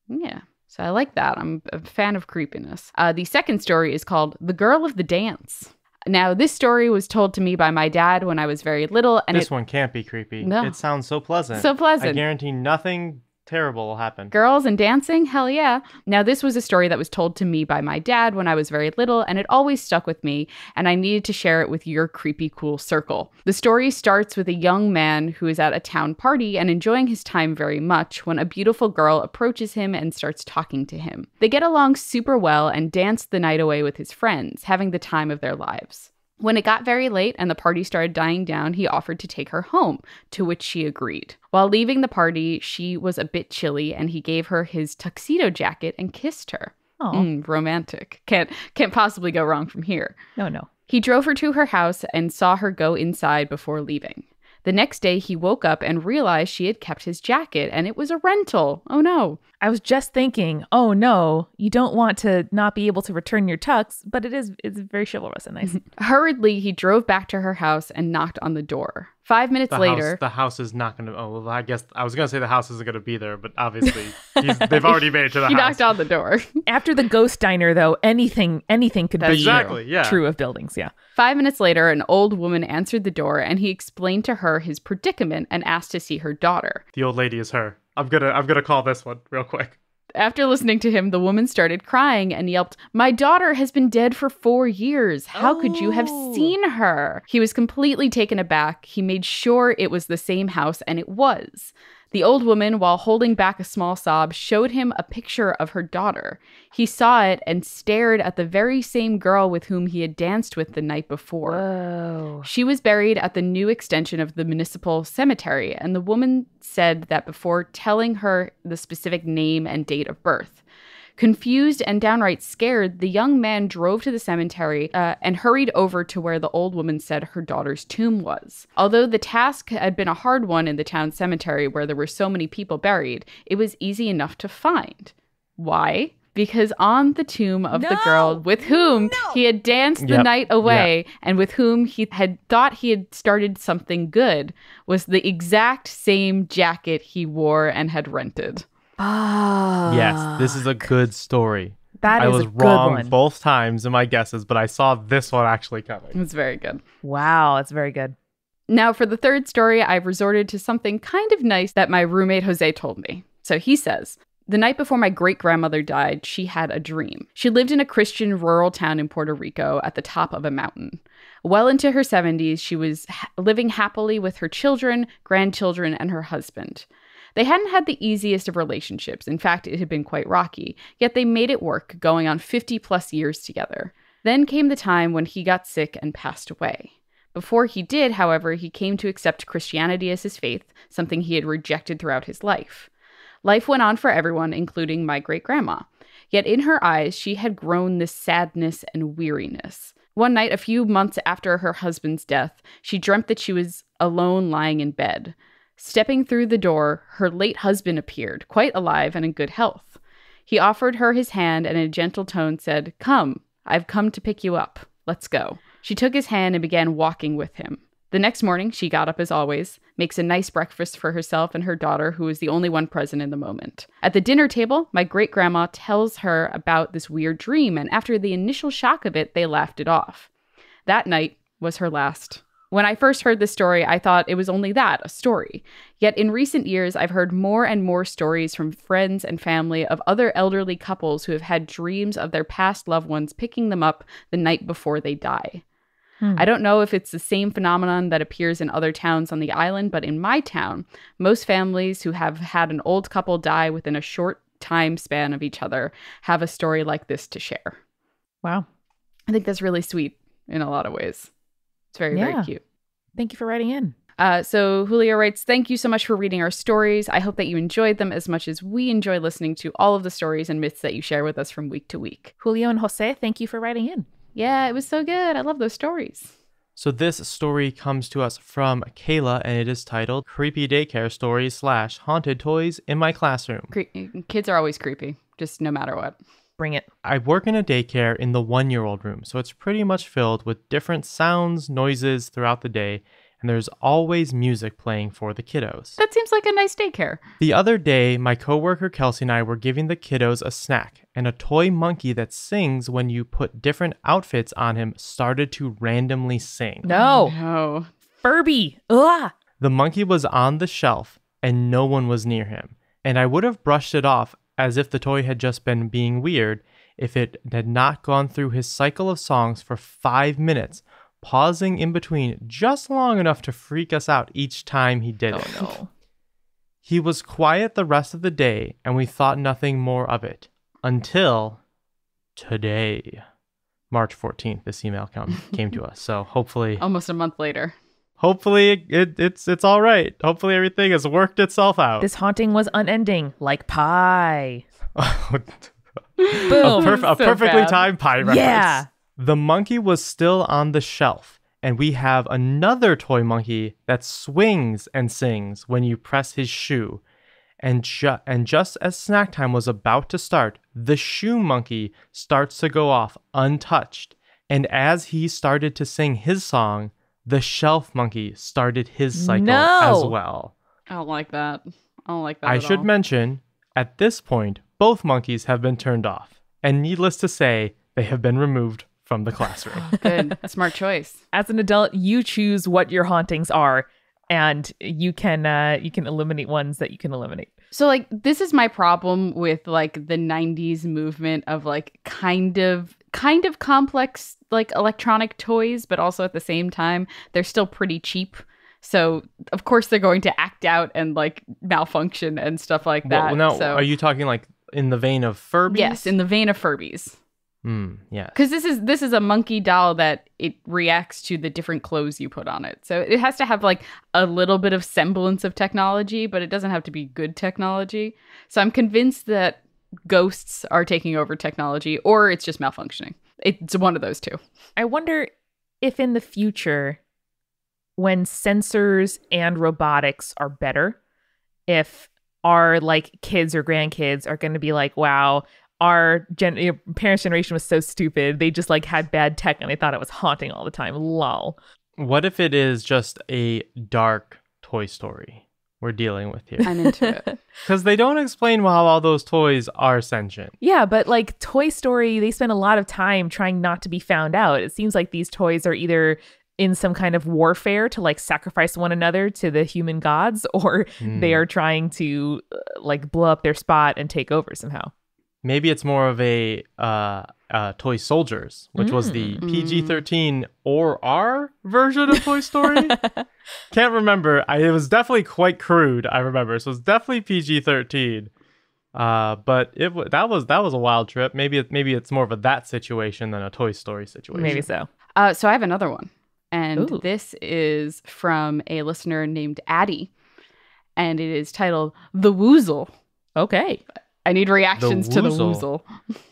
Yeah. So I like that. I'm a fan of creepiness. The second story is called The Girl of the Dance. Now, this story was told to me by my dad when I was very little. And This one can't be creepy. No. It sounds so pleasant. So pleasant. I guarantee nothing terrible will happen. Girls and dancing? Hell yeah. Now, this was a story that was told to me by my dad when I was very little, and it always stuck with me, and I needed to share it with your creepy cool circle. The story starts with a young man who is at a town party and enjoying his time very much when a beautiful girl approaches him and starts talking to him. They get along super well and dance the night away with his friends, having the time of their lives. When it got very late and the party started dying down, he offered to take her home, to which she agreed. While leaving the party, she was a bit chilly and he gave her his tuxedo jacket and kissed her. Romantic. Can't possibly go wrong from here. No. He drove her to her house and saw her go inside before leaving. The next day, he woke up and realized she had kept his jacket and it was a rental. Oh no. I was just thinking, oh no, you don't want to not be able to return your tux, but it's very chivalrous and nice. Hurriedly, he drove back to her house and knocked on the door. 5 minutes later... The house is not going to... Oh, well, I guess I was going to say the house isn't going to be there, but obviously they've already made it to the he house. He knocked on the door. After the ghost diner, though, anything could be exactly, yeah. true of buildings, yeah. 5 minutes later, an old woman answered the door and he explained to her his predicament and asked to see her daughter. The old lady is her. I'm gonna call this one real quick. After listening to him, the woman started crying and yelped, "My daughter has been dead for 4 years. How could you have seen her?" He was completely taken aback. He made sure it was the same house, and it was. The old woman, while holding back a small sob, showed him a picture of her daughter. He saw it and stared at the very same girl with whom he had danced with the night before. Whoa. She was buried at the new extension of the municipal cemetery, and the woman said that before telling her the specific name and date of birth. Confused and downright scared, the young man drove to the cemetery and hurried over to where the old woman said her daughter's tomb was. Although the task had been a hard one in the town cemetery where there were so many people buried, it was easy enough to find. Why? Because on the tomb of the girl with whom he had danced the night away and with whom he had thought he had started something good was the exact same jacket he wore and had rented. Yes, this is a good story. That I is was a good wrong one. both times in my guesses, but I saw this one actually coming. It's very good. Wow, that's very good. Now, for the third story, I've resorted to something kind of nice that my roommate Jose told me. So he says, the night before my great-grandmother died, she had a dream. She lived in a Christian rural town in Puerto Rico at the top of a mountain. Well into her 70s, she was living happily with her children, grandchildren, and her husband. They hadn't had the easiest of relationships. In fact, it had been quite rocky. Yet they made it work, going on 50-plus years together. Then came the time when he got sick and passed away. Before he did, however, he came to accept Christianity as his faith, something he had rejected throughout his life. Life went on for everyone, including my great-grandma. Yet in her eyes, she had grown this sadness and weariness. One night, a few months after her husband's death, she dreamt that she was alone lying in bed. Stepping through the door, her late husband appeared, quite alive and in good health. He offered her his hand and in a gentle tone said, "Come, I've come to pick you up. Let's go." She took his hand and began walking with him. The next morning, she got up as always, makes a nice breakfast for herself and her daughter, who was the only one present in the moment. At the dinner table, my great-grandma tells her about this weird dream, and after the initial shock of it, they laughed it off. That night was her last. When I first heard this story, I thought it was only that, a story. Yet in recent years, I've heard more and more stories from friends and family of other elderly couples who have had dreams of their past loved ones picking them up the night before they die. I don't know if it's the same phenomenon that appears in other towns on the island, but in my town, most families who have had an old couple die within a short time span of each other have a story like this to share. Wow. I think that's really sweet in a lot of ways. It's very, very cute. Thank you for writing in. So Julio writes, "Thank you so much for reading our stories. I hope that you enjoyed them as much as we enjoy listening to all of the stories and myths that you share with us from week to week." Julio and Jose, thank you for writing in. Yeah, it was so good. I love those stories. So this story comes to us from Kayla, and it is titled Creepy Daycare Stories / Haunted Toys in My Classroom. Kids are always creepy, just no matter what. Bring it. I work in a daycare in the 1-year-old room, so it's pretty much filled with different sounds, noises throughout the day, and there's always music playing for the kiddos. That seems like a nice daycare. The other day, my coworker Kelsey and I were giving the kiddos a snack, and a toy monkey that sings when you put different outfits on him started to randomly sing. No. No. Furby. Ugh. The monkey was on the shelf, and no one was near him, and I would have brushed it off as if the toy had just been being weird if it had not gone through his cycle of songs for 5 minutes, pausing in between just long enough to freak us out each time he did it. No. He was quiet the rest of the day, and we thought nothing more of it. Until today. March 14th, this email came to us. So hopefully... Almost a month later. Hopefully it's all right. Hopefully everything has worked itself out. This haunting was unending, like pie. a Boom. perfectly timed pie reference. Yeah. The monkey was still on the shelf, and we have another toy monkey that swings and sings when you press his shoe. And just as snack time was about to start, the shoe monkey starts to go off untouched. And as he started to sing his song, the shelf monkey started his cycle as well. I don't like that. I don't like that I at should all. mention, at this point, both monkeys have been turned off. And needless to say, they have been removed from the classroom. Good. Smart choice. As an adult, you choose what your hauntings are, and you can eliminate ones that you can eliminate. So like this is my problem with like the 90s movement of like kind of complex like electronic toys, but also at the same time they're still pretty cheap. So of course they're going to act out and like malfunction and stuff like that. Well, now, so are you talking like in the vein of Furbies? yes, in the vein of Furbies. Yeah. Because this is a monkey doll that it reacts to the different clothes you put on it. So it has to have like a little bit of semblance of technology, but it doesn't have to be good technology. So I'm convinced that ghosts are taking over technology, or it's just malfunctioning. It's one of those two. I wonder if in the future, when sensors and robotics are better, if our like kids or grandkids are going to be like, wow, our parents' generation was so stupid. They just like had bad tech and they thought it was haunting all the time. Lol. What if it is just a dark Toy Story we're dealing with here? I'm into it. Because they don't explain how all those toys are sentient. Yeah, but like Toy Story, they spend a lot of time trying not to be found out. It seems like these toys are either in some kind of warfare to like sacrifice one another to the human gods, or they are trying to like blow up their spot and take over somehow. Maybe it's more of a Toy Soldiers, which was the PG-13 or R version of Toy Story. Can't remember. It was definitely quite crude, I remember. So it's definitely PG-13. But that was a wild trip. Maybe it's more of that situation than a Toy Story situation. Maybe so. So I have another one. And Ooh. This is from a listener named Addie. And it is titled The Woozle. Okay. I need reactions to the Woozle.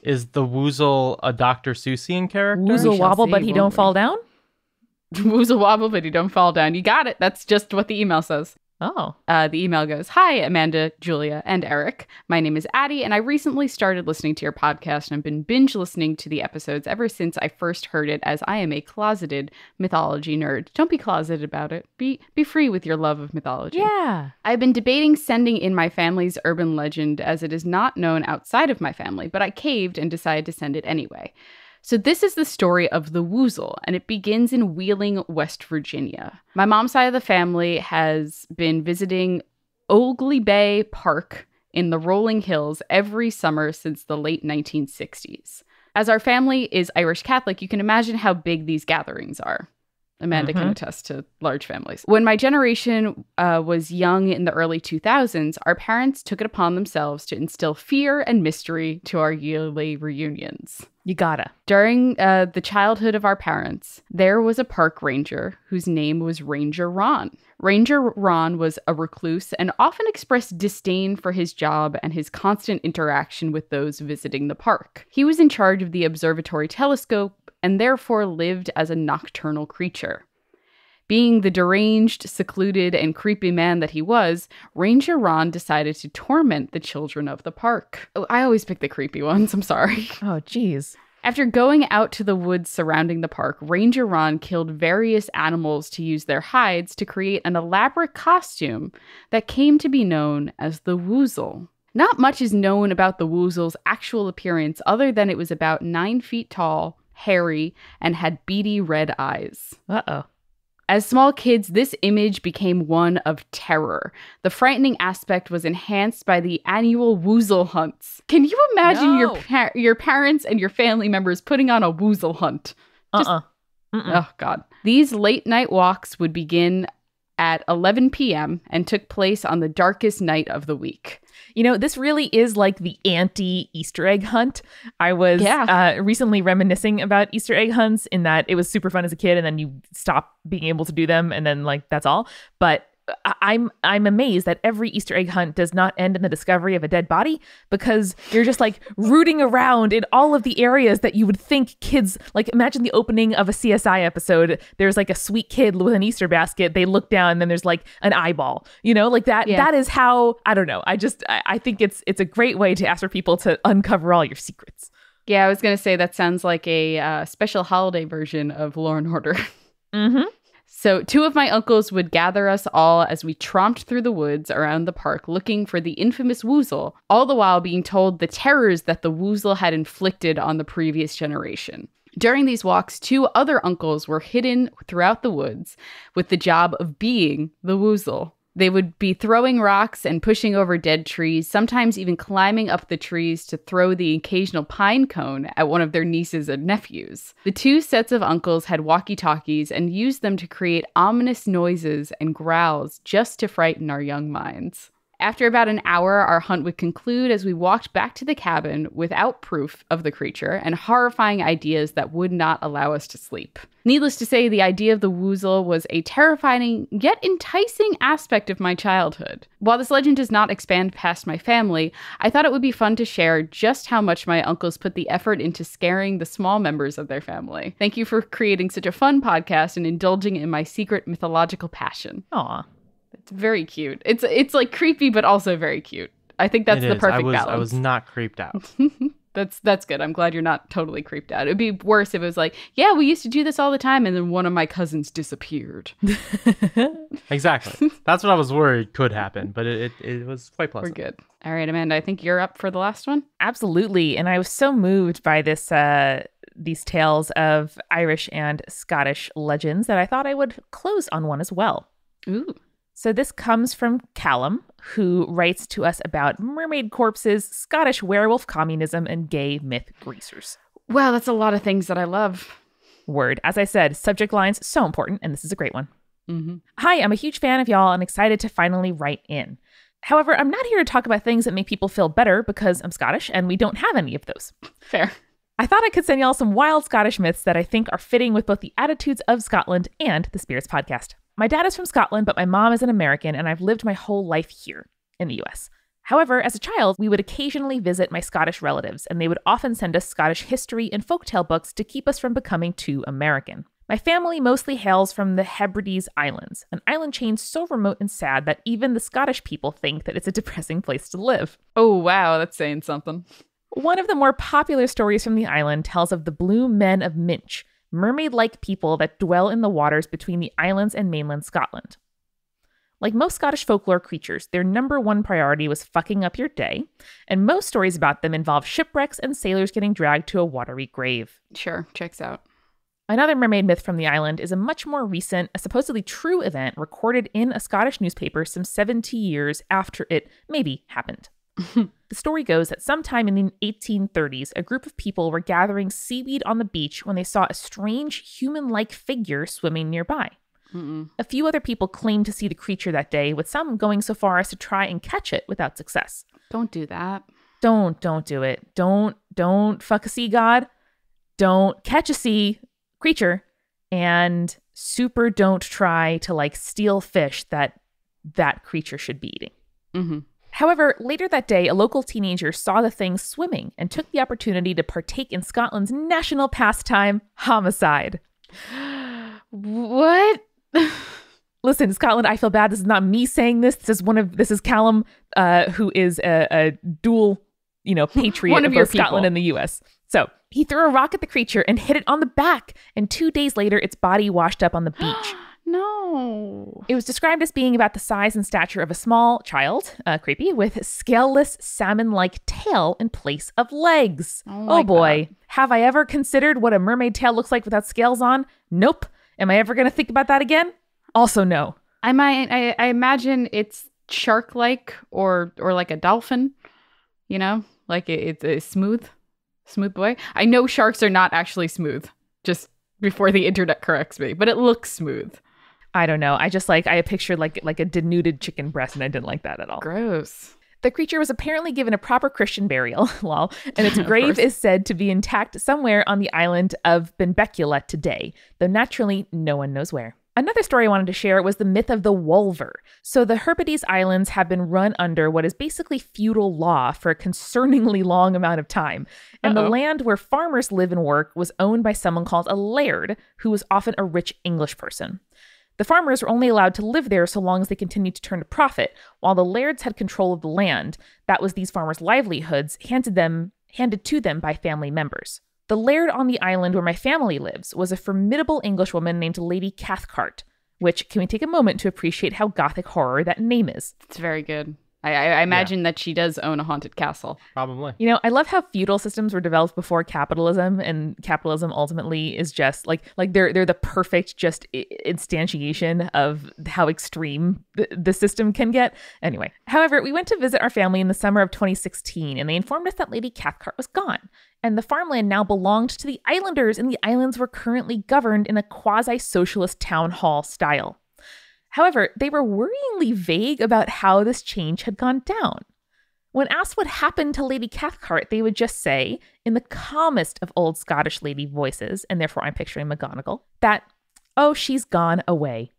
Is the Woozle a Dr. Seussian character? Woozle wobble, see, but he don't won't we? fall down? Woozle wobble, but you don't fall down. You got it. That's just what the email says. Oh. The email goes, "Hi, Amanda, Julia, and Eric. My name is Addie, and I recently started listening to your podcast and have been binge listening to the episodes ever since I first heard it, as I am a closeted mythology nerd. Don't be closeted about it. Be free with your love of mythology. Yeah. I've been debating sending in my family's urban legend, as it is not known outside of my family, but I caved and decided to send it anyway. So this is the story of the Woozle, and it begins in Wheeling, West Virginia. My mom's side of the family has been visiting Ogley Bay Park in the rolling hills every summer since the late 1960s. As our family is Irish Catholic, you can imagine how big these gatherings are. Amanda can attest to large families. When my generation was young in the early 2000s, our parents took it upon themselves to instill fear and mystery to our yearly reunions. You gotta. During the childhood of our parents, there was a park ranger whose name was Ranger Ron. Ranger Ron was a recluse and often expressed disdain for his job and his constant interaction with those visiting the park. He was in charge of the observatory telescope and therefore lived as a nocturnal creature. Being the deranged, secluded, and creepy man that he was, Ranger Ron decided to torment the children of the park. Oh, I always pick the creepy ones, I'm sorry. Oh, geez. After going out to the woods surrounding the park, Ranger Ron killed various animals to use their hides to create an elaborate costume that came to be known as the Woozle. Not much is known about the Woozle's actual appearance other than it was about 9 feet tall, hairy, and had beady red eyes. Uh-oh. As small kids, this image became one of terror. The frightening aspect was enhanced by the annual Woozle hunts. Can you imagine your parents and your family members putting on a Woozle hunt? Oh, God. These late night walks would begin at 11 p.m. and took place on the darkest night of the week. You know, this really is like the anti-Easter egg hunt. I was recently reminiscing about Easter egg hunts in that it was super fun as a kid and then you stop being able to do them and then like that's all. But I'm amazed that every Easter egg hunt does not end in the discovery of a dead body, because you're just like rooting around in all of the areas that you would think kids, like imagine the opening of a CSI episode. There's like a sweet kid with an Easter basket. They look down and then there's like an eyeball, you know, like that. Yeah. That is how, I don't know. I think it's a great way to ask for people to uncover all your secrets. Yeah, I was going to say that sounds like a special holiday version of Law and Order. Mm-hmm. So 2 of my uncles would gather us all as we tromped through the woods around the park looking for the infamous Woozle, all the while being told the terrors that the Woozle had inflicted on the previous generation. During these walks, 2 other uncles were hidden throughout the woods with the job of being the Woozle. They would be throwing rocks and pushing over dead trees, sometimes even climbing up the trees to throw the occasional pine cone at one of their nieces and nephews. The two sets of uncles had walkie-talkies and used them to create ominous noises and growls just to frighten our young minds. After about an hour, our hunt would conclude as we walked back to the cabin without proof of the creature and horrifying ideas that would not allow us to sleep. Needless to say, the idea of the woozle was a terrifying yet enticing aspect of my childhood. While this legend does not expand past my family, I thought it would be fun to share just how much my uncles put the effort into scaring the small members of their family. Thank you for creating such a fun podcast and indulging in my secret mythological passion. Aw. It's very cute. It's like creepy, but also very cute. I think that's the perfect balance. I was not creeped out. That's good. I'm glad you're not totally creeped out. It'd be worse if it was like, yeah, we used to do this all the time, and then one of my cousins disappeared. Exactly. That's what I was worried could happen, but it was quite pleasant. We're good. All right, Amanda, I think you're up for the last one. Absolutely. And I was so moved by these tales of Irish and Scottish legends that I thought I would close on one as well. Ooh. So this comes from Callum, who writes to us about mermaid corpses, Scottish werewolf communism, and gay myth greasers. Wow, that's a lot of things that I love. Word. As I said, subject lines, so important, and this is a great one. Mm-hmm. Hi, I'm a huge fan of y'all and excited to finally write in. However, I'm not here to talk about things that make people feel better because I'm Scottish and we don't have any of those. Fair. I thought I could send y'all some wild Scottish myths that I think are fitting with both the attitudes of Scotland and the Spirits podcast. My dad is from Scotland, but my mom is an American, and I've lived my whole life here in the US. However, as a child, we would occasionally visit my Scottish relatives, and they would often send us Scottish history and folktale books to keep us from becoming too American. My family mostly hails from the Hebrides Islands, an island chain so remote and sad that even the Scottish people think that it's a depressing place to live. Oh, wow, that's saying something. One of the more popular stories from the island tells of the Blue Men of Minch, mermaid-like people that dwell in the waters between the islands and mainland Scotland. Like most Scottish folklore creatures, their number one priority was fucking up your day, and most stories about them involve shipwrecks and sailors getting dragged to a watery grave. Sure, checks out. Another mermaid myth from the island is a much more recent, a supposedly true event recorded in a Scottish newspaper some 70 years after it maybe happened. The story goes that sometime in the 1830s, a group of people were gathering seaweed on the beach when they saw a strange human-like figure swimming nearby. Mm-mm. A few other people claimed to see the creature that day, with some going so far as to try and catch it without success. Don't do that. Don't do it. Don't fuck a sea god. Don't catch a sea creature. And super don't try to steal fish that creature should be eating. Mm-hmm. However, later that day, a local teenager saw the thing swimming and took the opportunity to partake in Scotland's national pastime, homicide. What? Listen, Scotland, I feel bad. This is not me saying this. This is Callum, who is a dual, patriot of both Scotland and the U.S. So he threw a rock at the creature and hit it on the back. And 2 days later, its body washed up on the beach. No. It was described as being about the size and stature of a small child, creepy, with scaleless salmon-like tail in place of legs. Oh boy. God. Have I ever considered what a mermaid tail looks like without scales on? Nope. Am I ever going to think about that again? Also no. I imagine it's shark-like or like a dolphin, like it's a smooth boy. I know sharks are not actually smooth, just before the internet corrects me, but it looks smooth. I don't know. I just I pictured like a denuded chicken breast, and I didn't like that at all. Gross. The creature was apparently given a proper Christian burial, lol, and its grave is said to be intact somewhere on the island of Benbecula today, though naturally no one knows where. Another story I wanted to share was the myth of the Wolver. So the Hebrides Islands have been run under what is basically feudal law for a concerningly long amount of time. And the land where farmers live and work was owned by someone called a laird, who was often a rich English person. The farmers were only allowed to live there so long as they continued to turn a profit, while the lairds had control of the land. That was these farmers' livelihoods handed to them by family members. The laird on the island where my family lives was a formidable Englishwoman named Lady Cathcart, which, can we take a moment to appreciate how gothic horror that name is? It's very good. I imagine that she does own a haunted castle. Probably. You know, I love how feudal systems were developed before capitalism, and capitalism ultimately is just like they're the perfect just instantiation of how extreme the system can get. Anyway, however, we went to visit our family in the summer of 2016, and they informed us that Lady Cathcart was gone, and the farmland now belonged to the islanders, and the islands were currently governed in a quasi-socialist town hall style. However, they were worryingly vague about how this change had gone down. When asked what happened to Lady Cathcart, they would just say, in the calmest of old Scottish lady voices, and therefore I'm picturing McGonagall, that, oh, she's gone away.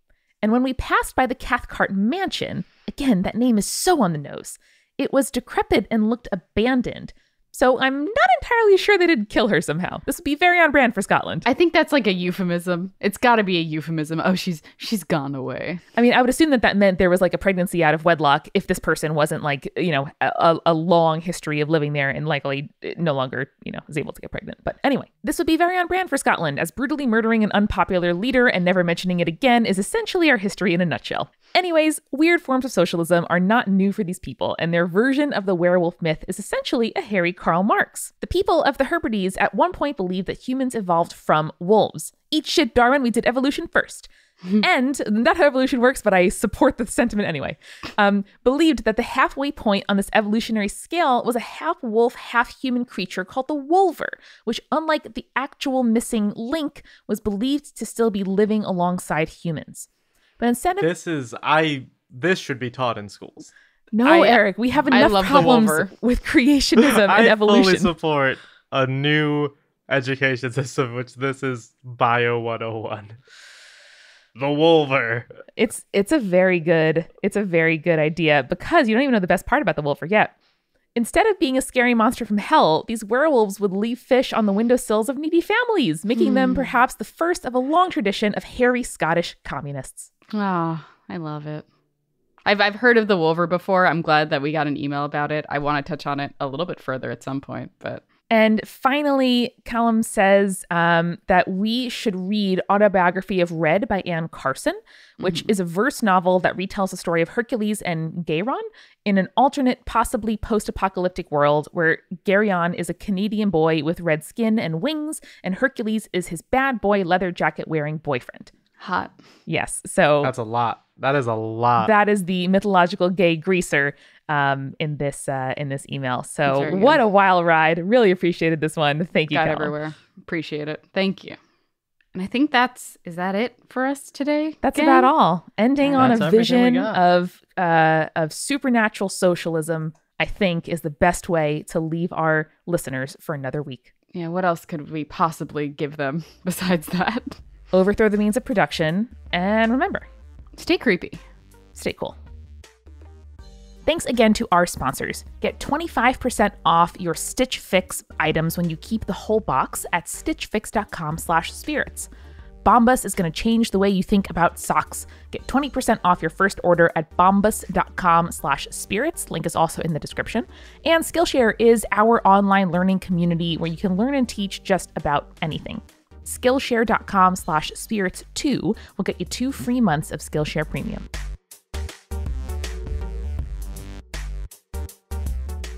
And when we passed by the Cathcart mansion, again, that name is so on the nose, it was decrepit and looked abandoned. So I'm not entirely sure they didn't kill her somehow. This would be very on brand for Scotland. I think that's like a euphemism. It's got to be a euphemism. Oh, she's gone away. I mean, I would assume that meant there was like a pregnancy out of wedlock if this person wasn't like, you know, a long history of living there and likely no longer, you know, is able to get pregnant. But anyway, this would be very on brand for Scotland, as brutally murdering an unpopular leader and never mentioning it again is essentially our history in a nutshell. Anyways, weird forms of socialism are not new for these people, and their version of the werewolf myth is essentially a hairy Karl Marx. The people of the Hebrides at one point believed that humans evolved from wolves. Eat shit, Darwin, we did evolution first. And not how evolution works, but I support the sentiment anyway. Believed that the halfway point on this evolutionary scale was a half-wolf, half-human creature called the wolver, which, unlike the actual missing link, was believed to still be living alongside humans. But instead of this should be taught in schools. No, Eric, we have enough problems with creationism and evolution. I fully support a new education system, which this is Bio 101. The wolver. It's a very good idea, because you don't even know the best part about the wolver yet. Instead of being a scary monster from hell, these werewolves would leave fish on the windowsills of needy families, making them perhaps the first of a long tradition of hairy Scottish communists. Oh, I love it. I've heard of the wolver before. I'm glad that we got an email about it. I want to touch on it a little bit further at some point, but... And finally, Callum says that we should read Autobiography of Red by Anne Carson, which is a verse novel that retells the story of Hercules and Geiron in an alternate, possibly post-apocalyptic world where Geiron is a Canadian boy with red skin and wings, and Hercules is his bad boy leather jacket wearing boyfriend. Hot. Yes. So that's a lot. That is a lot. That is the mythological gay greaser in this email. So what a wild ride. Really appreciated this one. Thank you, Got Callum. everywhere. Appreciate it. Thank you. And I think is that it for us today? That's about all. Ending on a vision of supernatural socialism, I think, is the best way to leave our listeners for another week. Yeah, what else could we possibly give them besides that? Overthrow the means of production, and remember, stay creepy. Stay cool. Thanks again to our sponsors. Get 25% off your Stitch Fix items when you keep the whole box at stitchfix.com/spirits. Bombas is going to change the way you think about socks. Get 20% off your first order at bombas.com/spirits. Link is also in the description. And Skillshare is our online learning community where you can learn and teach just about anything. Skillshare.com/spirits2 will get you 2 free months of Skillshare Premium.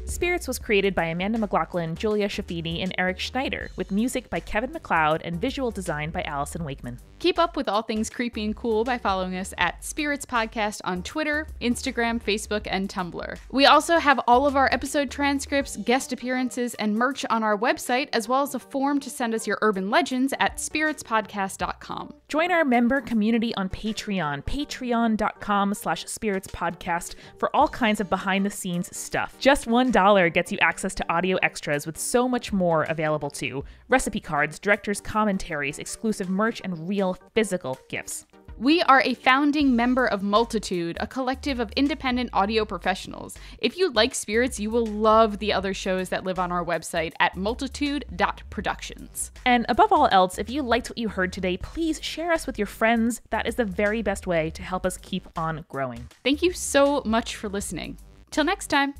Spirits was created by Amanda McLaughlin, Julia Shafini, and Eric Schneider, with music by Kevin MacLeod and visual design by Allison Wakeman. Keep up with all things creepy and cool by following us at Spirits Podcast on Twitter, Instagram, Facebook, and Tumblr. We also have all of our episode transcripts, guest appearances, and merch on our website, as well as a form to send us your urban legends at spiritspodcast.com. Join our member community on Patreon, patreon.com/spiritspodcast, for all kinds of behind-the-scenes stuff. Just $1 gets you access to audio extras with so much more available too. Recipe cards, director's commentaries, exclusive merch, and real physical gifts. We are a founding member of Multitude, a collective of independent audio professionals. If you like spirits, you will love the other shows that live on our website at multitude.productions. And above all else, if you liked what you heard today, please share us with your friends. That is the very best way to help us keep on growing. Thank you so much for listening. Till next time.